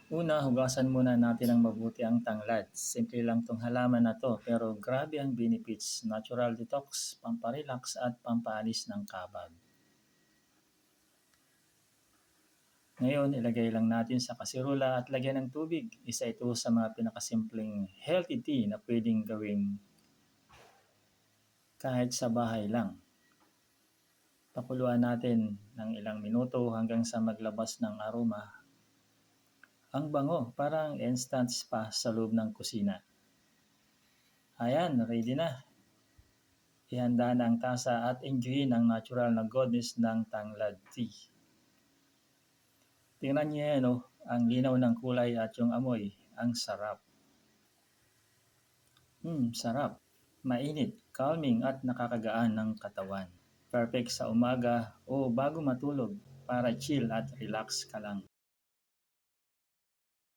Una, hugasan muna natin ng mabuti ang tanglad. Simple lang tong halaman na to pero grabe ang benefits. Natural detox, pamparelax at pampaalis ng kabag. Ngayon, ilagay lang natin sa kasirola at lagyan ng tubig. Isa ito sa mga pinakasimpleng healthy tea na pwedeng gawing kahit sa bahay lang. Pakuluan natin ng ilang minuto hanggang sa maglabas ng aroma. Ang bango, parang instant spa sa loob ng kusina. Ayan, ready na. Ihanda na ang tasa at enjoyin ang natural na goodness ng tanglad tea. Tingnan niyo yan, oh, ang linaw ng kulay at yung amoy. Ang sarap. Sarap. Mainit, calming at nakakagaan ng katawan. Perfect sa umaga o bago matulog para chill at relax ka lang.